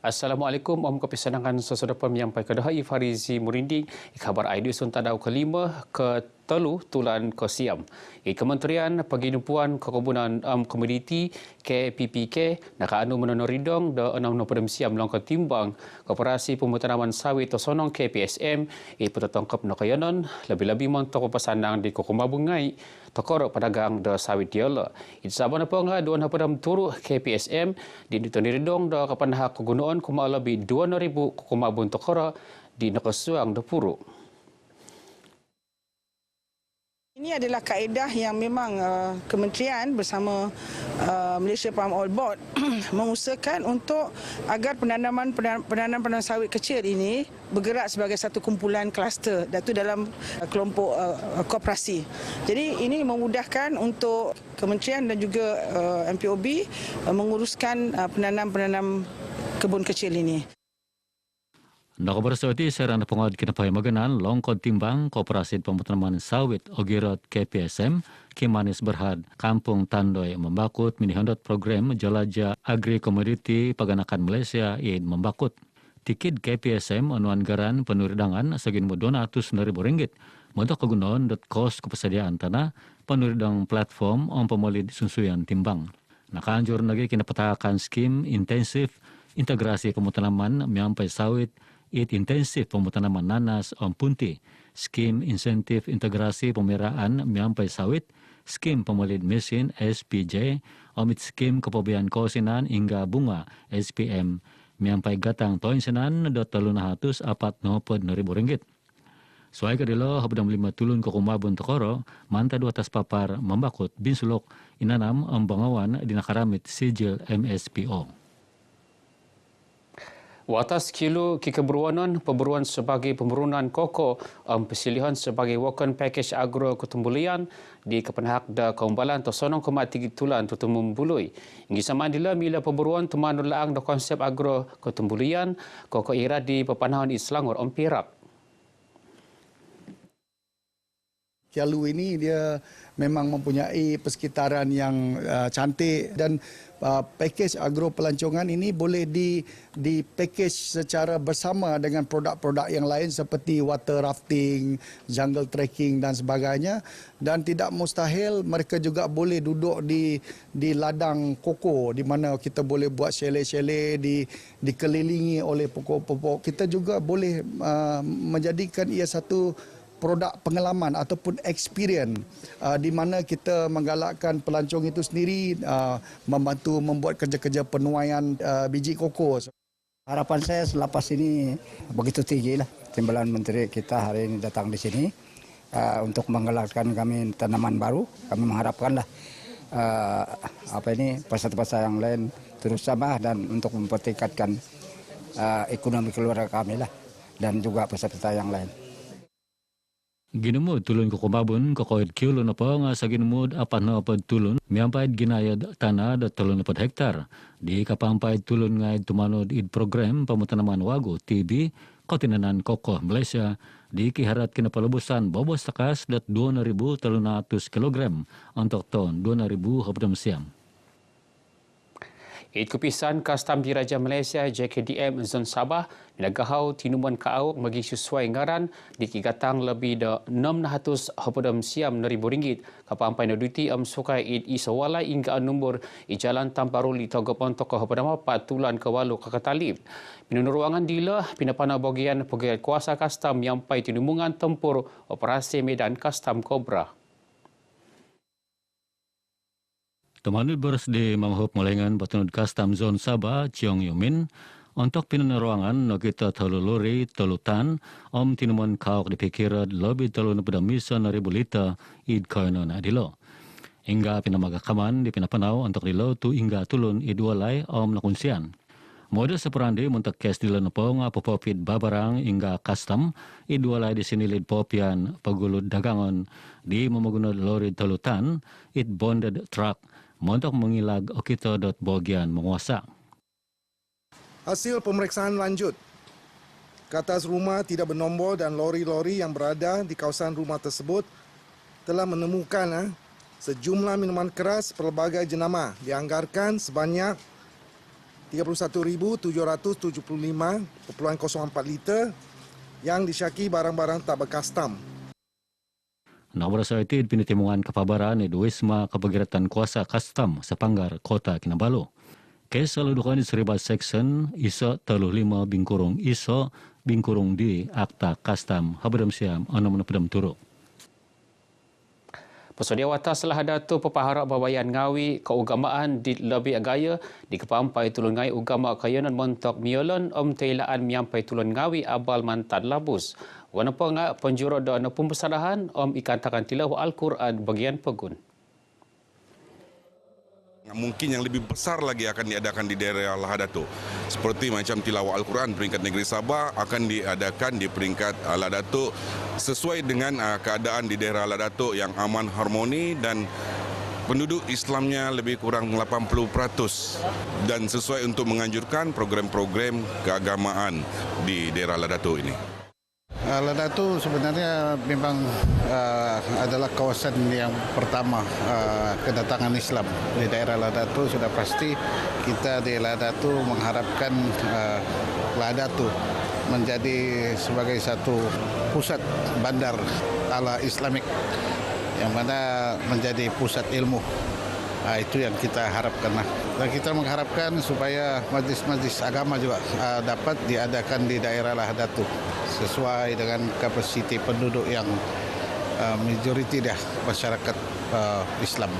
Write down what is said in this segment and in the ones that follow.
Assalamualaikum, Om Kepisanangan sesudah penyampai kedahai Farizi Murinding, khabar ID Suntadau kelima ke telu tulan ke Siam. Kementerian Penginupuan Kekebunan Komoditi KPPK nak anu menonoridong da 6 Siam langkah timbang Koperasi Pemutanaman Sawit Tosonong KPSM petatongkap nakayanon lebih-lebih montok pesanang di Kokomabungai tokor pedagang da sawit diala. Saban apa nga duan hapadam turu KPSM di ditonoridong da kapanahak kegunaan kuma lebih 2,000 kumabun tokora di nakasuang da puru. Ini adalah kaedah yang memang kementerian bersama Malaysia Palm Oil Board mengusahakan untuk agar penanaman sawit kecil ini bergerak sebagai satu kumpulan kluster dan itu dalam kelompok koperasi. Jadi ini memudahkan untuk kementerian dan juga MPOB menguruskan penanam kebun kecil ini. Nakabersawati serana pengawat kinapay maganan longkod timbang Koperasi Pemutanaman Sawit Ogirot KPSM Kimanis Berhad Kampung Tandoy membakut minihandot program Jelajah Agri Komoditi Paganakan Malaysia in membakut. Tikid KPSM anuan garan penuridangan segin RM200,000 untuk kegunaan kos kepersediaan tanah penuridang platform om pemolid sunsuyan timbang. Nakaanjur lagi kinapatakan skim intensif integrasi pemutanaman menyampai sawit intensif pemutanaman nanas om punti, skim insentif integrasi pemeraan menyampai sawit, skim pemolid mesin SPJ, omit skim kepobian kosinan hingga bunga SPM menyampai gatang toinsenan RM340,000. Suai kadilo habdam 5 tulun ke kumabun tokoro, manta 2 atas papar membakut binsulok inanam embangawan di nakaramit sijil MSPO. Watas kilo keberwanan pemberuan sebagai pemberunan koko persilihan sebagai wakan package agro ketumbulian di kepenhak da kaumbalan tosonong kemati tulan tutumum bului. Ingi samandila mila pemberuan temanul laang da konsep agro ketumbulian koko ira di pepanahan Selangor Perak. Kialu ini dia memang mempunyai persekitaran yang cantik dan package agro pelancongan ini boleh di package secara bersama dengan produk-produk yang lain seperti water rafting, jungle trekking dan sebagainya, dan tidak mustahil mereka juga boleh duduk di ladang koko di mana kita boleh buat chalet-chalet dikelilingi oleh pokok-pokok. Kita juga boleh menjadikan ia satu produk pengalaman ataupun experience di mana kita menggalakkan pelancong itu sendiri membantu membuat kerja-kerja penuaian biji koko. Harapan saya selepas ini begitu tinggi lah. Timbalan Menteri kita hari ini datang di sini untuk menggalakkan kami tanaman baru. Kami mengharapkanlah peserta-peserta yang lain terus sabar dan untuk mempertingkatkan ekonomi keluarga kami lah dan juga peserta yang lain. Ginumud tulun ko kumabun kokoid kilo na po nga sa ginumud apat na apad tulun miyampayad ginayad tanah da tulun apad hektar. Di kapampayad tulun nga tumanod id program pamutanaman wago TV Kotinanan Koko Malaysia di kiharat kinapalubusan bobos takas dat 2,300 kilogram untuk ton 2,000 habdam siam. Kupisan Kastam Diraja Malaysia JKDM Zon Sabah minagahau tinuman kaawak bagi sesuai ngaran di kigatang lebih da 600 habdam siam RM1,000 kapampai na duty sukai id isawala hingga nombor jalan Tamparuli Togopon toko habdam 4 tulan ke 8 kakatalib. Pinunuruangan dila pinapana bagian pegawai kuasa kastam yang pai tinumungan tempur operasi Medan Kastam Cobra. Temanul bersdi manghup malengan Batunud Kastam Zon Sabah Ciong Yumin untuk pinunuruangan nakita taluluri talutan tinuman kaok dipikirad lebih talun pada misa 1,000 liter id kainon adilo. Hingga pinamagakaman di pinapanaw untuk dilo tu hingga tulun idwalay nakunsian. Mode seperandi muntak kes dilo na po nga popopid babarang hingga kastam idwalay di sinilid popian pagulod dagangon di mamagunod lori talutan it bonded truck montok mengilag okito.bogian menguasa. Hasil pemeriksaan lanjut, ke atas rumah tidak bernombor dan lori-lori yang berada di kawasan rumah tersebut telah menemukan sejumlah minuman keras pelbagai jenama dianggarkan sebanyak 31,775,04 liter yang disyaki barang-barang tak berkastam. Nomor saya pinitimungan kapabaran di Wisma Kepagiratan Kuasa Kastam Sepanggar Kota Kinabalu. Kes selalu dukan di Seribat Section ISO 35 Bingkurung ISO Bingkurung di Akta Kastam Habadam Siam Anam Pedam Turu. Pesudia watas salah datu pepaharak babayan ngawi keagamaan di lebih agaya di kepampai tulun ngai ugama kayanan montok miolon teilaan miampai tulun ngawi abal mantan labus. Wana penga penjuru dan pembesarahan ikan takan tilawah Al-Quran bagian pegun. Mungkin yang lebih besar lagi akan diadakan di daerah Lahadato. Seperti macam tilawah Al-Quran peringkat negeri Sabah akan diadakan di peringkat Lahadato sesuai dengan keadaan di daerah Lahadato yang aman, harmoni dan penduduk Islamnya lebih kurang 80% dan sesuai untuk menganjurkan program-program keagamaan di daerah Lahadato ini. Lahadato sebenarnya memang adalah kawasan yang pertama kedatangan Islam di daerah Lahadato. Sudah pasti kita di Lahadato mengharapkan Lahadato menjadi sebagai satu pusat bandar ala Islamik yang mana menjadi pusat ilmu. Itu yang kita harapkan. Dan kita mengharapkan supaya majlis-majlis agama juga dapat diadakan di daerah Lahadato sesuai dengan kapasiti penduduk yang majoriti dah masyarakat Islam.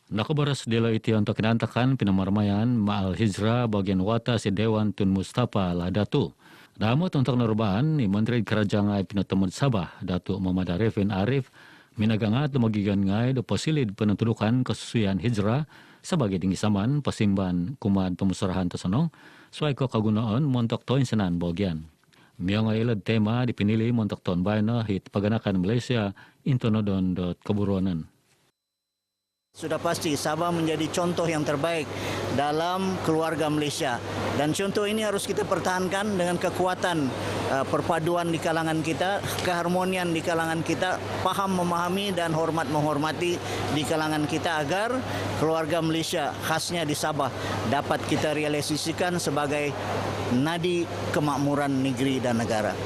Nakabaras dela iti untuk kinantakan pinamarmayan Ma'al Hijrah bagian wata si Dewan Tun Mustafa Lahadato. Damot untuk nerbaan ni Menteri Kerajaan Pinatemud Sabah Datuk Muhammad Arifin Arif minagangat magigan ngai do posilid penentudukan kesusuan hijrah sebagai tinggi saman pasimban kumad pemusarahan tersonong suai ko kagunaan montok toin senan bagian. Miang ilad tema dipinili montok ton baina hit paganakan Malaysia intonodon dot keburonan. Sudah pasti Sabah menjadi contoh yang terbaik dalam keluarga Malaysia. Dan contoh ini harus kita pertahankan dengan kekuatan perpaduan di kalangan kita, keharmonian di kalangan kita, paham memahami dan hormat menghormati di kalangan kita agar keluarga Malaysia khasnya di Sabah dapat kita realisasikan sebagai nadi kemakmuran negeri dan negara.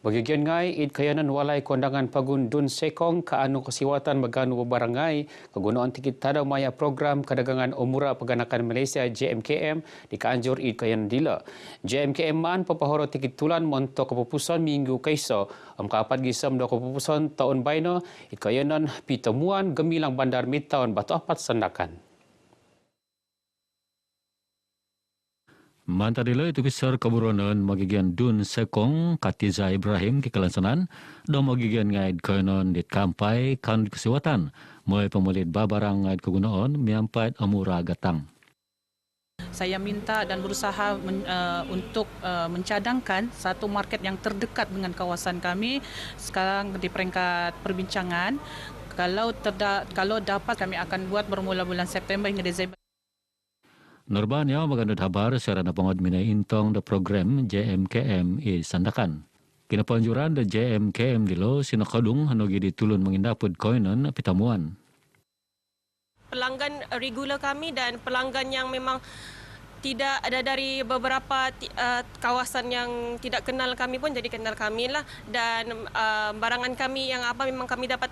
Bagian ngai id kayanan walai kondangan pagun Dun Sekong ke anu kesiwatan meganu bebarangai kegunaan tikit tada maya program kedagangan umura perganakan Malaysia JMKM di keanjur id kayanan dila. JMKM man pepahoro tikit tulan montok keputusan minggu kaisa kapat gisam do keputusan tahun baina id kayanan pitemuan gemilang bandar mitaun batu apat sandakan. Mantadila itu kisar keburonan magigian Dun Sekong Katiza Ibrahim Kikalansanan do magigian ngaid kayanan dit kampai kan kesiwatan mulai pemulit babarang ngaid kegunaan miampat amura gatang. Saya minta dan berusaha untuk mencadangkan satu market yang terdekat dengan kawasan kami sekarang di peringkat perbincangan. Kalau dapat kami akan buat bermula bulan September hingga Desember. Norbannya magandang habar sarana pangod minay intong the program JMKM sandakan. Kinapanjuran the JMKM dilo sinakadung hanogi ditulun mengindapud koinon pitamuan. Pelanggan regular kami dan pelanggan yang memang tidak ada dari beberapa kawasan yang tidak kenal kami pun jadi kenal kami lah, dan barangan kami yang apa memang kami dapat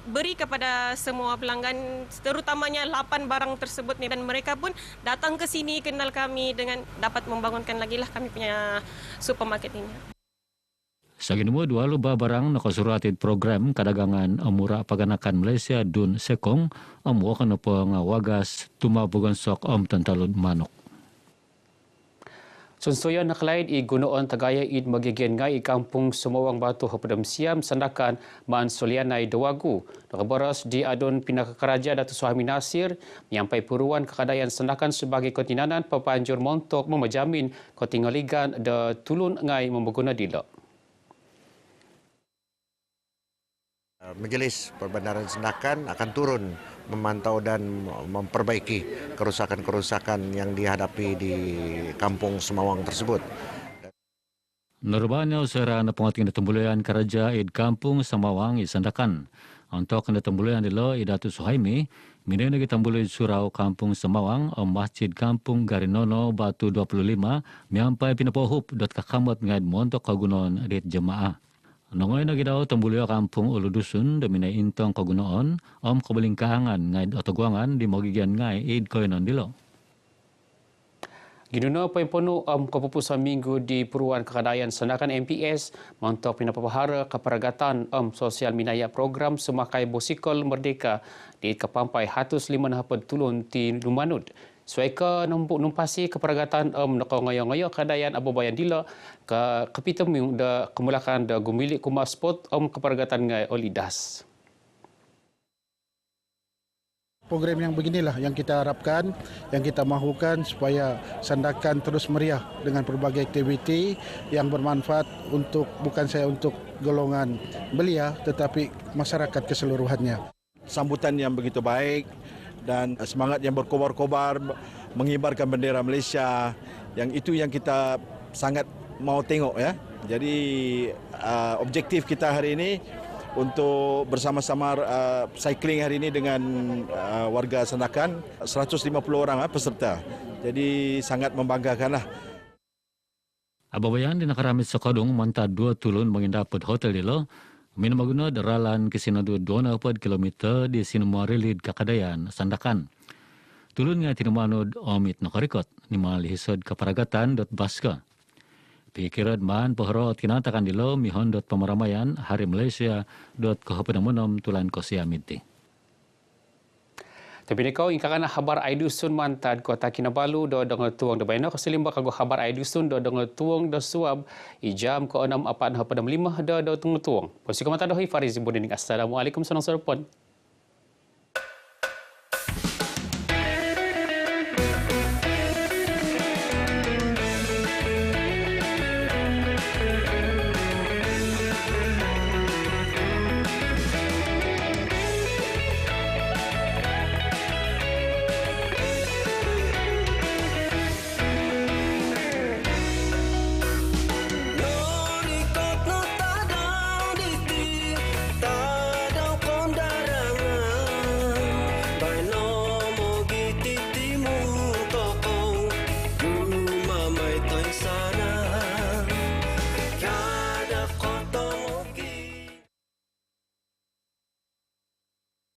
beri kepada semua pelanggan, terutamanya 8 barang tersebut ni, dan mereka pun datang ke sini kenal kami dengan dapat membangunkan lagi lah kami punya supermarket ini. Saginmu dua luba barang nakasuratit program kadagangan amura paganakan Malaysia Dun Sekong amuakan pengawagas tumabugan sok tantalud manok. Sunsuyan nakalain i gunoon tagaya id magigian ngai i kampung Sumawang Batu Hapadam Siam sandakan man Solianai Dawagu. Nakabaras di adun pinakakaraja Datuk Suhami Nasir menyampai puruan kekadayan sandakan sebagai kontinanan pepanjur montok memajamin kotingaligan de tulun ngai membaguna dila. Majelis Perbandaran Sandakan akan turun memantau dan memperbaiki kerusakan-kerusakan yang dihadapi di kampung Semawang tersebut. Norbannya usara na pengating na tumbuloyan karaja id kampung Semawang isandakan. Untuk kena tembulan dilo Idatu Suhaimi, minang lagi tembulan surau Kampung Semawang, Masjid Kampung Garinono Batu 25, miampai pinapohup dot kakamot ngad montok kagunon rit jemaah. Nongoy na gidaw tembulan Kampung Ulu Dusun dominay intong kagunoon, kabalingkaangan ngad otogwangan di mogigian ngay id koinon dilo. Ginuna pempenuh keputusan minggu di Peruan Kekadaian Sendakan MPS untuk pinapahara keperagatan sosial minaya program Semakai Bosikol Merdeka di Kepampai Hatus 5 Tulun di Lumanud. Suaika numpasi keperagatan ngoyo-ngoyo kadaian ababayan dila ke kepitem da kemulakan da gumilik kumaspot keperagatan ngai Olidas. Program yang beginilah yang kita harapkan, yang kita mahukan supaya Sandakan terus meriah dengan berbagai aktiviti yang bermanfaat untuk bukan saya untuk golongan belia tetapi masyarakat keseluruhannya. Sambutan yang begitu baik dan semangat yang berkobar-kobar mengibarkan bendera Malaysia, yang itu yang kita sangat mau tengok ya. Jadi objektif kita hari ini untuk bersama-sama cycling hari ini dengan warga Sandakan, 150 orang peserta. Jadi sangat membanggakanlah. Ababayan di Nakaramit Sokodong manta 2 tulun mengindaput hotel dilo, minamaguna deralan ke sinadu 24 kilometer di Sinumarilid Kakadayan, Sandakan. Tulun nga tinumanud omit nakarikot, ni malihisod kaparagatan.baska. Pikiran man pohorot kinatakan dilo mihondot pemaramaian Hari Malaysia .kehopenamonom tulan kosiamiti. Tapi nikau ingkakan habar Aidusun mantad Kota Kinabalu do dengan tuang do baino keselimba kago habar Aidusun do dengan tuang do suab ijam ke 6 4 6 5 do dengan tuang. Posisi komentar do Farizi Bodining. Assalamualaikum senang serpon.